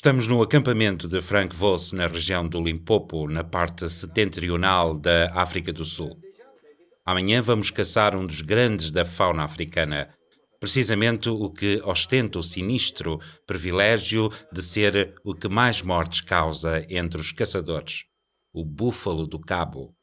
Estamos no acampamento de Frank Voss, na região do Limpopo, na parte setentrional da África do Sul. Amanhã vamos caçar um dos grandes da fauna africana, precisamente o que ostenta o sinistro privilégio de ser o que mais mortes causa entre os caçadores, o búfalo do Cabo.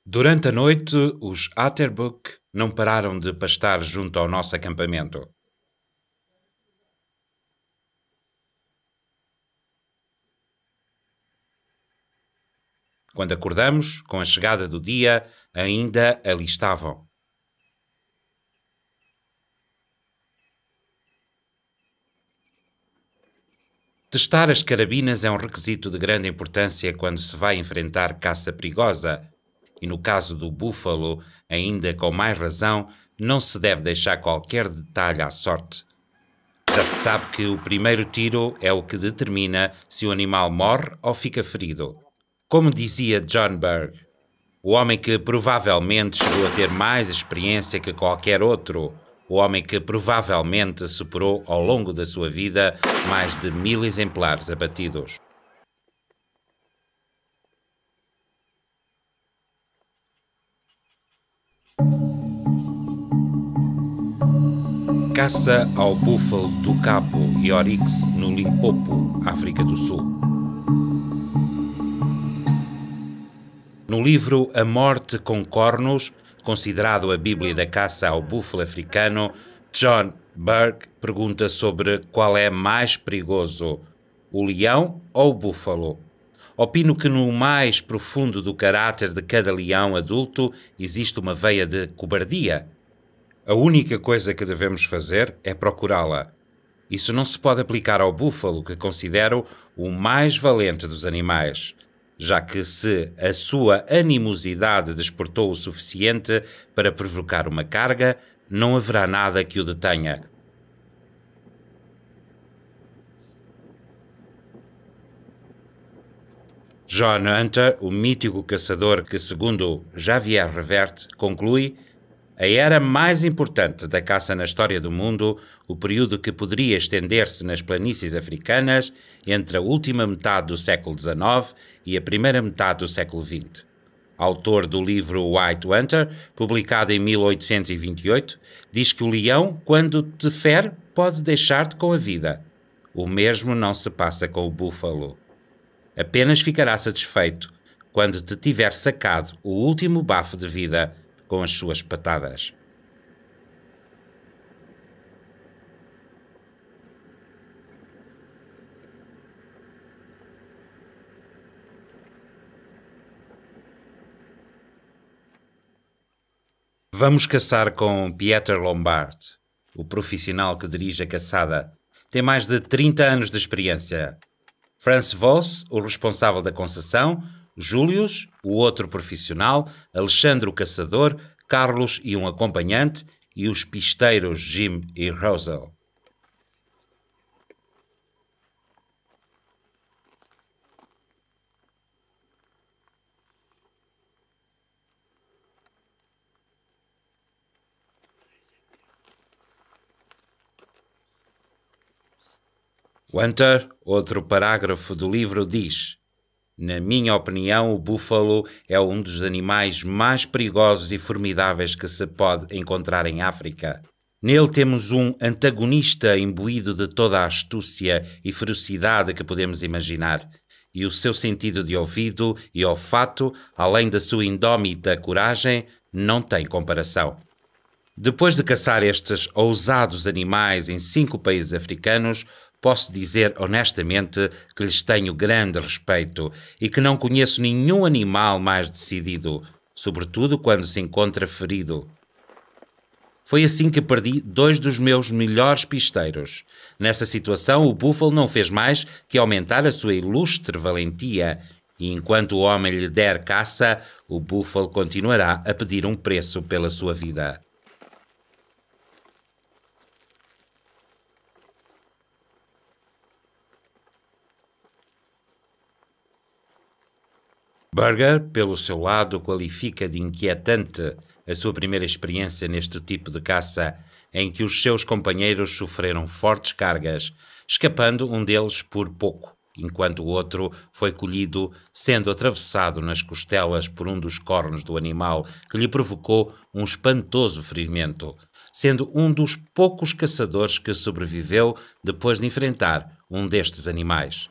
Durante a noite, os Atterbuk não pararam de pastar junto ao nosso acampamento. Quando acordamos, com a chegada do dia, ainda ali estavam. Testar as carabinas é um requisito de grande importância quando se vai enfrentar caça perigosa. E no caso do búfalo, ainda com mais razão, não se deve deixar qualquer detalhe à sorte. Já se sabe que o primeiro tiro é o que determina se o animal morre ou fica ferido. Como dizia John Berg, o homem que provavelmente chegou a ter mais experiência que qualquer outro, o homem que provavelmente superou ao longo da sua vida mais de 1000 exemplares abatidos. Caça ao búfalo do Cabo e Oryx no Limpopo, África do Sul. No livro A Morte com Cornos, considerado a Bíblia da caça ao búfalo africano, John Berg pergunta sobre qual é mais perigoso, o leão ou o búfalo. Opino que no mais profundo do caráter de cada leão adulto existe uma veia de cobardia. A única coisa que devemos fazer é procurá-la. Isso não se pode aplicar ao búfalo, que considero o mais valente dos animais, já que se a sua animosidade despertou o suficiente para provocar uma carga, não haverá nada que o detenha. John Hunter, o mítico caçador que, segundo Javier Revert, conclui: a era mais importante da caça na história do mundo, o período que poderia estender-se nas planícies africanas entre a última metade do século XIX e a primeira metade do século XX. Autor do livro White Hunter, publicado em 1828, diz que o leão, quando te fere, pode deixar-te com a vida. O mesmo não se passa com o búfalo. Apenas ficará satisfeito quando te tiver sacado o último bafo de vida com as suas patadas. Vamos caçar com Pieter Lombard, o profissional que dirige a caçada. Tem mais de 30 anos de experiência. Franz Voss, o responsável da concessão, Julius, o outro profissional, Alexandre o caçador, Carlos e um acompanhante, e os pisteiros Jim e Rosal. Hunter, outro parágrafo do livro, diz: na minha opinião, o búfalo é um dos animais mais perigosos e formidáveis que se pode encontrar em África. Nele temos um antagonista imbuído de toda a astúcia e ferocidade que podemos imaginar, e o seu sentido de ouvido e olfato, além da sua indómita coragem, não tem comparação. Depois de caçar estes ousados animais em 5 países africanos, posso dizer honestamente que lhes tenho grande respeito e que não conheço nenhum animal mais decidido, sobretudo quando se encontra ferido. Foi assim que perdi 2 dos meus melhores pisteiros. Nessa situação, o búfalo não fez mais que aumentar a sua ilustre valentia, e enquanto o homem lhe der caça, o búfalo continuará a pedir um preço pela sua vida. Berger, pelo seu lado, qualifica de inquietante a sua primeira experiência neste tipo de caça, em que os seus companheiros sofreram fortes cargas, escapando um deles por pouco, enquanto o outro foi colhido, sendo atravessado nas costelas por um dos cornos do animal, que lhe provocou um espantoso ferimento, sendo um dos poucos caçadores que sobreviveu depois de enfrentar um destes animais.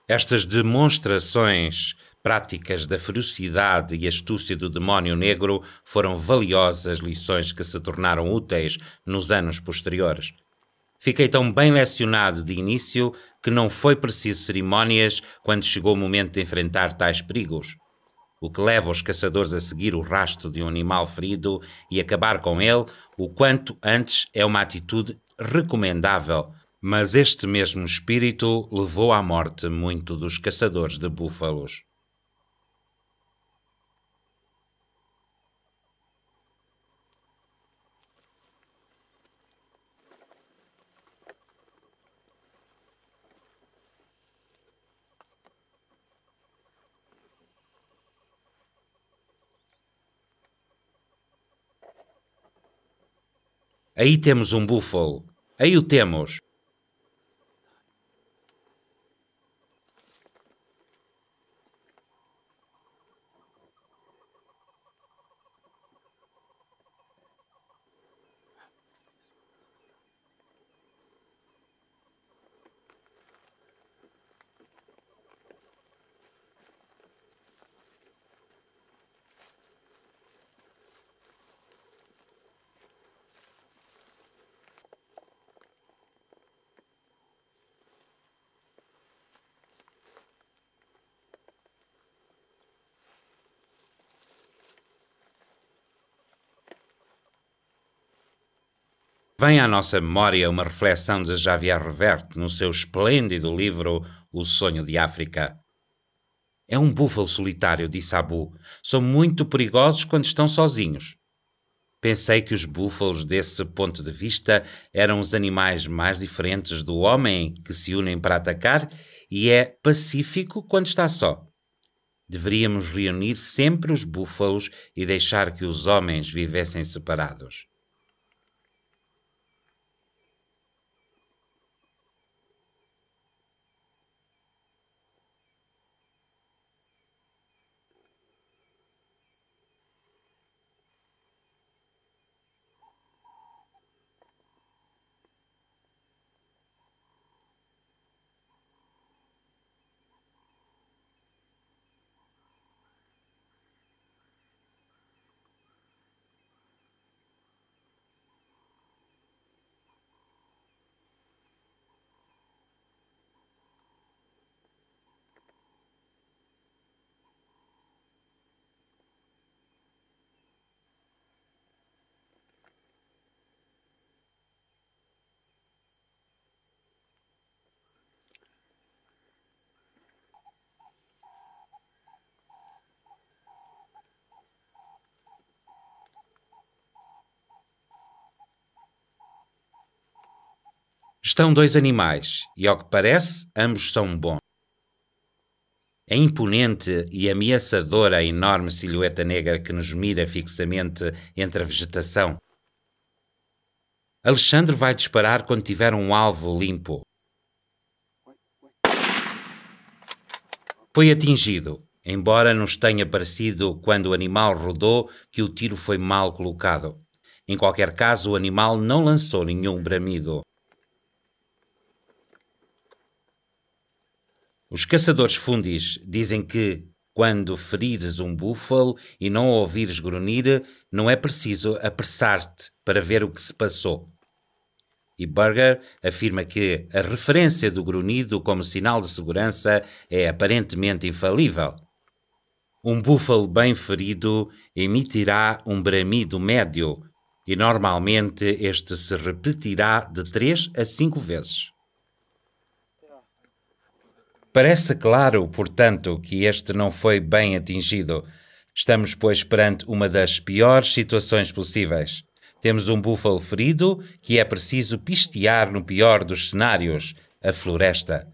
Estas demonstrações práticas da ferocidade e astúcia do demónio negro foram valiosas lições que se tornaram úteis nos anos posteriores. Fiquei tão bem lecionado de início que não foi preciso cerimónias quando chegou o momento de enfrentar tais perigos. O que leva os caçadores a seguir o rastro de um animal ferido e acabar com ele o quanto antes é uma atitude recomendável, mas este mesmo espírito levou à morte muito dos caçadores de búfalos. Aí temos um búfalo. Aí o temos. Vem à nossa memória uma reflexão de Javier Revert no seu esplêndido livro O Sonho de África. É um búfalo solitário, disse Abu. São muito perigosos quando estão sozinhos. Pensei que os búfalos, desse ponto de vista, eram os animais mais diferentes do homem que se unem para atacar e é pacífico quando está só. Deveríamos reunir sempre os búfalos e deixar que os homens vivessem separados. Estão dois animais, e ao que parece, ambos são bons. É imponente e ameaçadora a enorme silhueta negra que nos mira fixamente entre a vegetação. Alexandre vai disparar quando tiver um alvo limpo. Foi atingido, embora nos tenha parecido quando o animal rodou que o tiro foi mal colocado. Em qualquer caso, o animal não lançou nenhum bramido. Os caçadores fundis dizem que, quando ferires um búfalo e não o ouvires grunhir, não é preciso apressar-te para ver o que se passou. E Burger afirma que a referência do grunhido como sinal de segurança é aparentemente infalível. Um búfalo bem ferido emitirá um bramido médio e normalmente este se repetirá de 3 a 5 vezes. Parece claro, portanto, que este não foi bem atingido. Estamos, pois, perante uma das piores situações possíveis. Temos um búfalo ferido que é preciso pistear no pior dos cenários, a floresta.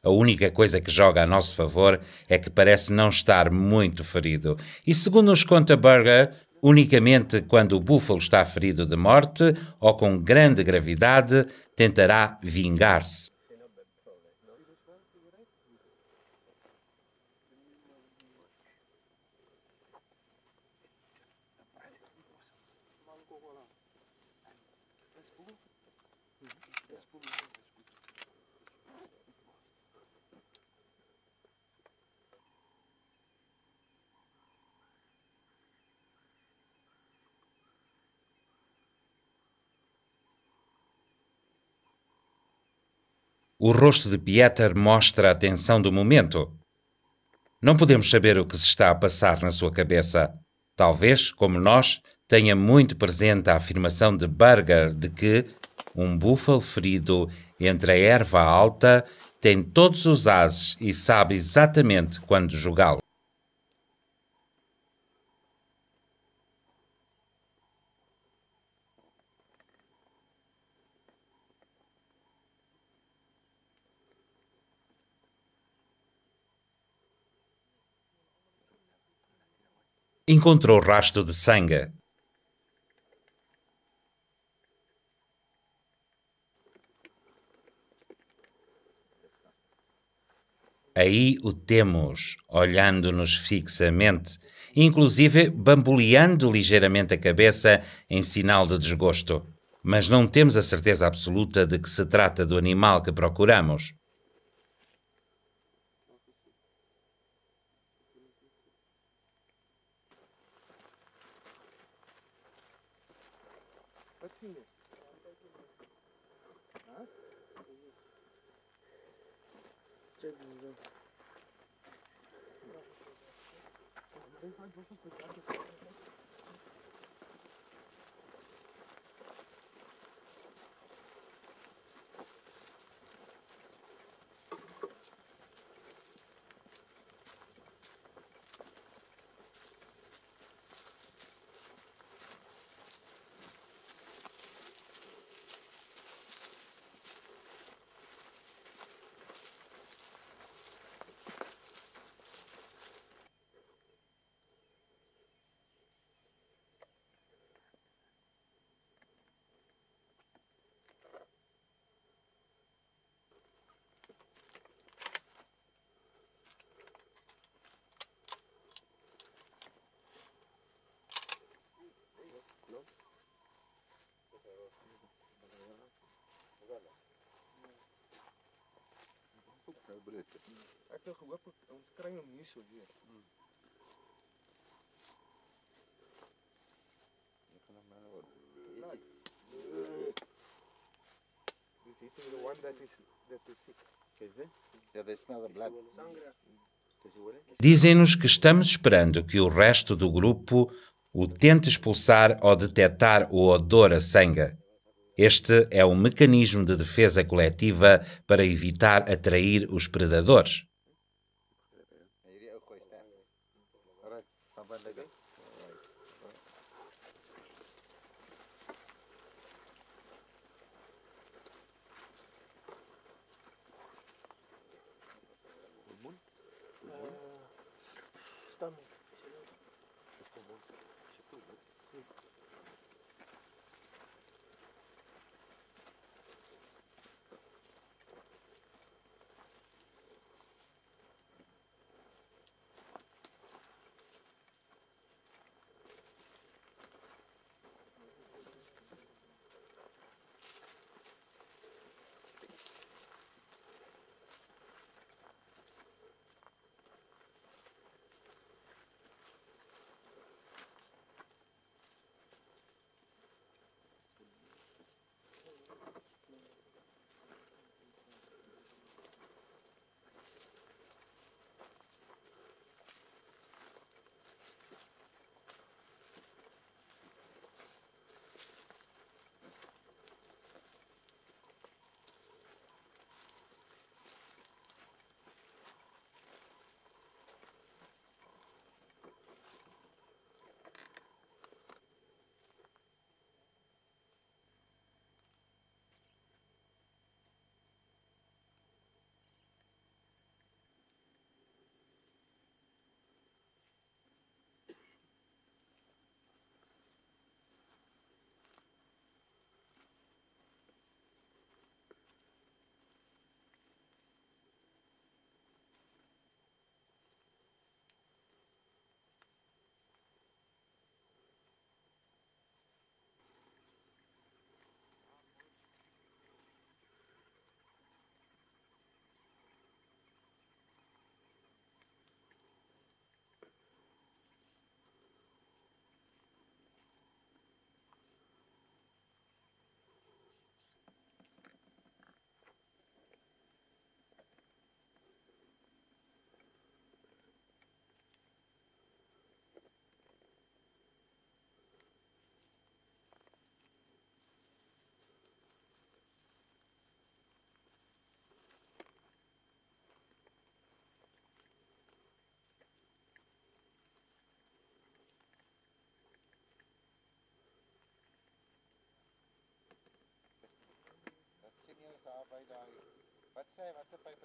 A única coisa que joga a nosso favor é que parece não estar muito ferido. E segundo nos conta Burger, unicamente quando o búfalo está ferido de morte ou com grande gravidade, tentará vingar-se. O rosto de Pieter mostra a tensão do momento. Não podemos saber o que se está a passar na sua cabeça. Talvez, como nós, tenha muito presente a afirmação de Burger de que um búfalo ferido entre a erva alta tem todos os ases e sabe exatamente quando jogá-lo. Encontrou rastro de sangue. Aí o temos, olhando-nos fixamente, inclusive bamboleando ligeiramente a cabeça em sinal de desgosto. Mas não temos a certeza absoluta de que se trata do animal que procuramos. Dizem-nos que estamos esperando que o resto do grupo o tente expulsar ao detectar o odor a sangue. Este é um mecanismo de defesa coletiva para evitar atrair os predadores.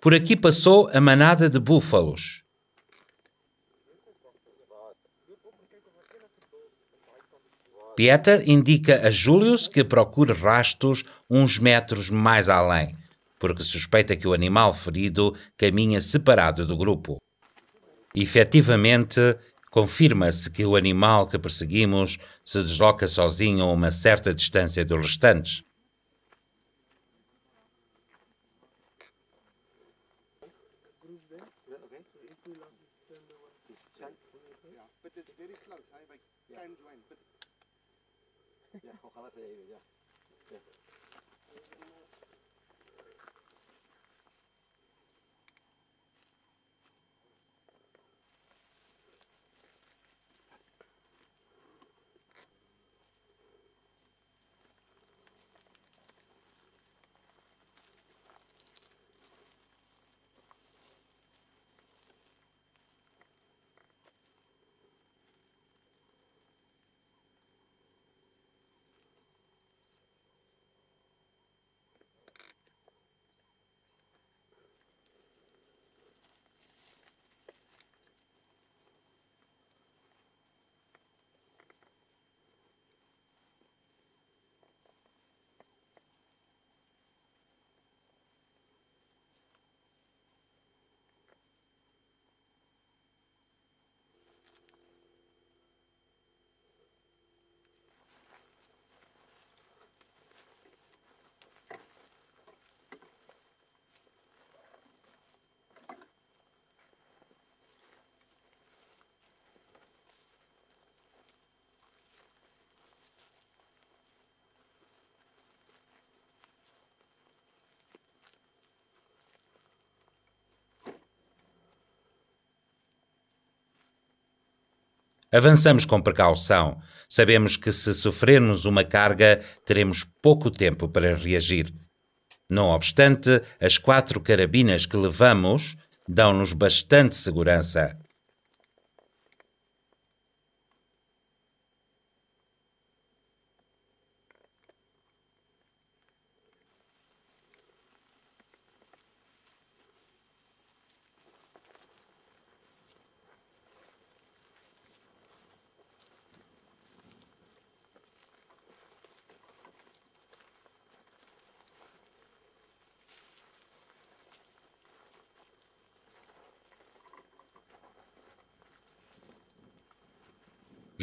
Por aqui passou a manada de búfalos. Pieter indica a Julius que procure rastos uns metros mais além, porque suspeita que o animal ferido caminha separado do grupo. Efetivamente, confirma-se que o animal que perseguimos se desloca sozinho a uma certa distância dos restantes. Avançamos com precaução. Sabemos que se sofrermos uma carga, teremos pouco tempo para reagir. Não obstante, as 4 carabinas que levamos dão-nos bastante segurança.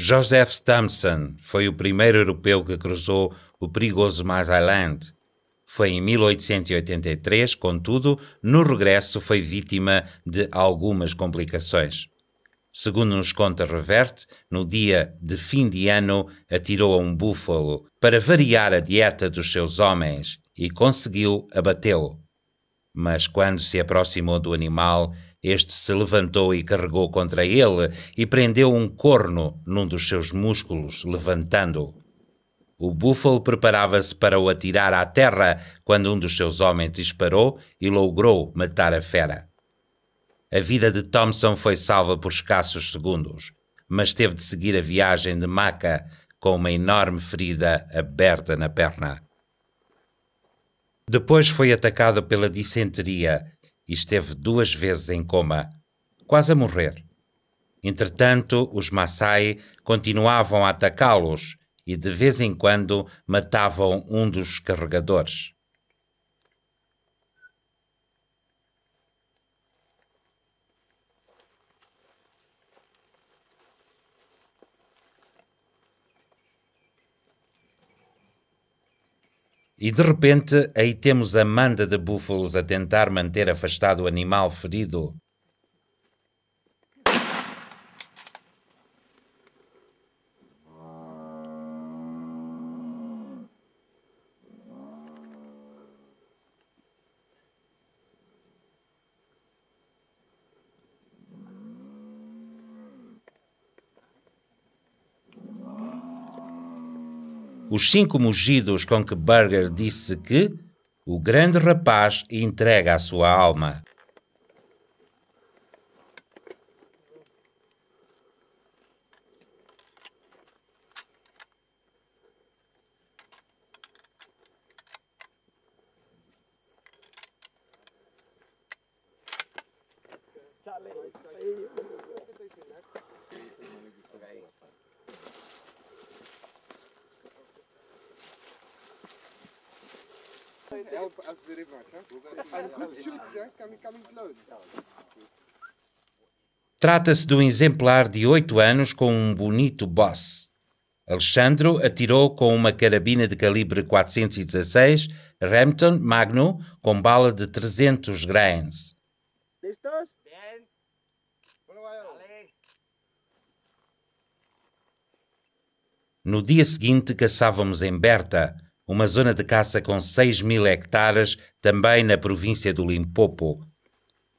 Joseph Thompson foi o primeiro europeu que cruzou o perigoso Mars Island. Foi em 1883, contudo, no regresso foi vítima de algumas complicações. Segundo nos conta Revert, no dia de fim de ano atirou a um búfalo para variar a dieta dos seus homens e conseguiu abatê-lo. Mas quando se aproximou do animal, este se levantou e carregou contra ele e prendeu um corno num dos seus músculos, levantando-o. O búfalo preparava-se para o atirar à terra quando um dos seus homens disparou e logrou matar a fera. A vida de Thompson foi salva por escassos segundos, mas teve de seguir a viagem de maca com uma enorme ferida aberta na perna. Depois foi atacado pela dissenteria e esteve 2 vezes em coma, quase a morrer. Entretanto, os Maasai continuavam a atacá-los e de vez em quando matavam um dos carregadores. E de repente, aí temos a manda de búfalos a tentar manter afastado o animal ferido. Os 5 mugidos com que Burger disse que o grande rapaz entrega a sua alma. Trata-se de um exemplar de 8 anos com um bonito boss. Alexandro atirou com uma carabina de calibre 416 Remington Magnum com bala de 300 grains. ¿Listos? Bien. Vale. No dia seguinte caçávamos em Berta, uma zona de caça com 6.000 hectares, também na província do Limpopo.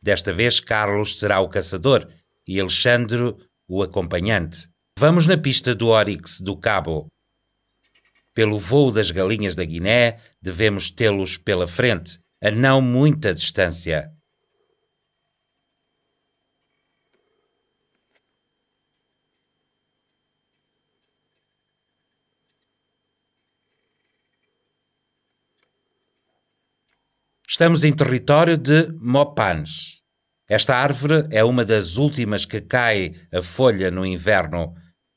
Desta vez Carlos será o caçador e Alexandre o acompanhante. Vamos na pista do Oryx do Cabo. Pelo voo das galinhas da Guiné, devemos tê-los pela frente, a não muita distância. Estamos em território de Mopans. Esta árvore é uma das últimas que cai a folha no inverno,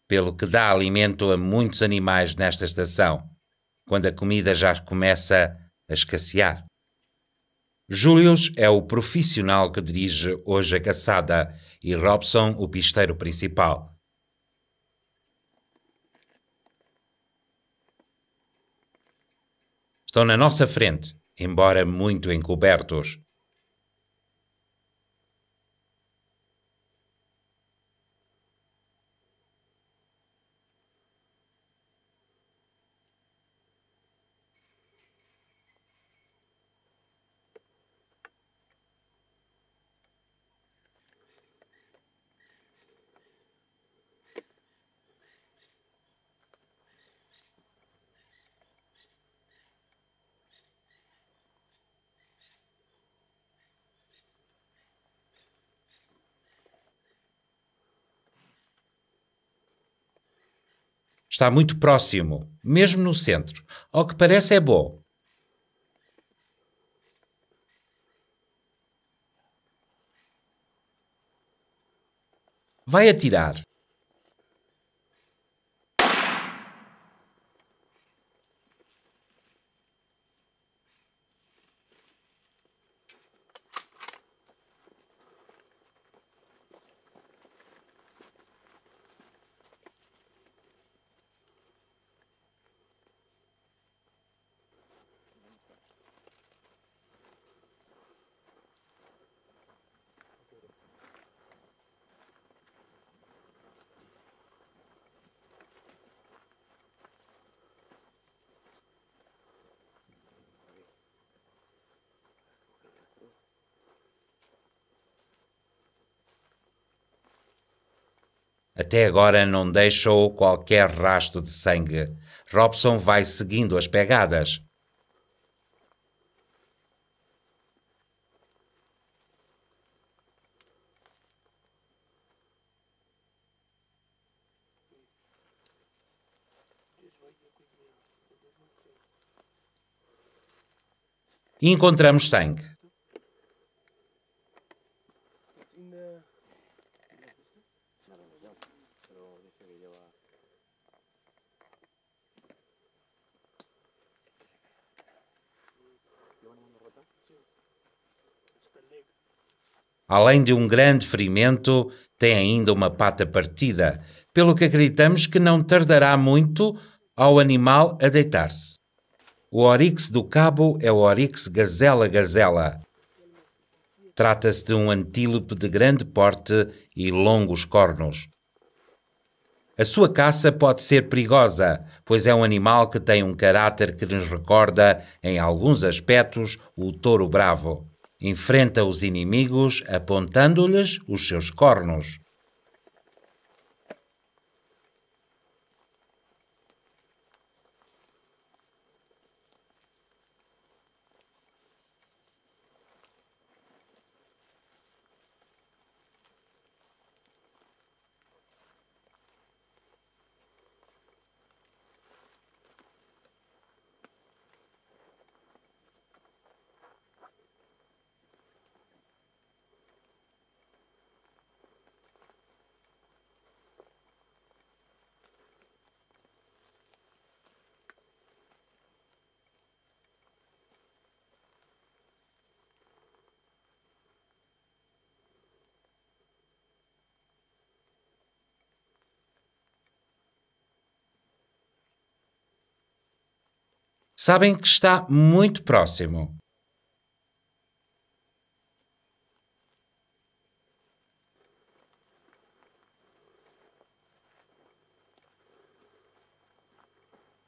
pelo que dá alimento a muitos animais nesta estação, quando a comida já começa a escassear. Julius é o profissional que dirige hoje a caçada e Robson o pisteiro principal. Estão na nossa frente, embora muito encobertos. Está muito próximo, mesmo no centro. Ao que parece é bom. Vai atirar. Até agora não deixou qualquer rastro de sangue. Robson vai seguindo as pegadas. E encontramos sangue. Além de um grande ferimento, tem ainda uma pata partida, pelo que acreditamos que não tardará muito ao animal a deitar-se. O Oryx do Cabo é o Oryx gazela-gazela. Trata-se de um antílope de grande porte e longos cornos. A sua caça pode ser perigosa, pois é um animal que tem um caráter que nos recorda, em alguns aspectos, o touro bravo. Enfrenta os inimigos apontando-lhes os seus cornos. Sabem que está muito próximo.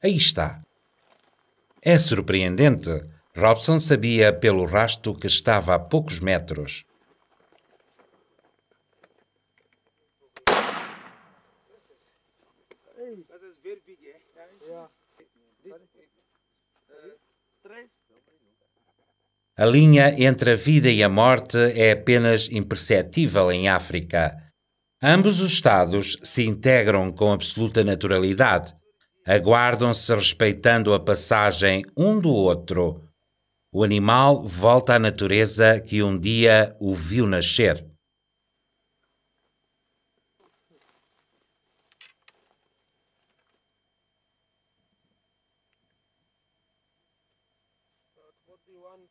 Aí está. É surpreendente. Robson sabia pelo rastro que estava a poucos metros. Das ist very big, eh? Ja. Três? A linha entre a vida e a morte é apenas imperceptível em África. Ambos os estados se integram com absoluta naturalidade. Aguardam-se respeitando a passagem um do outro. O animal volta à natureza que um dia o viu nascer. What do you want?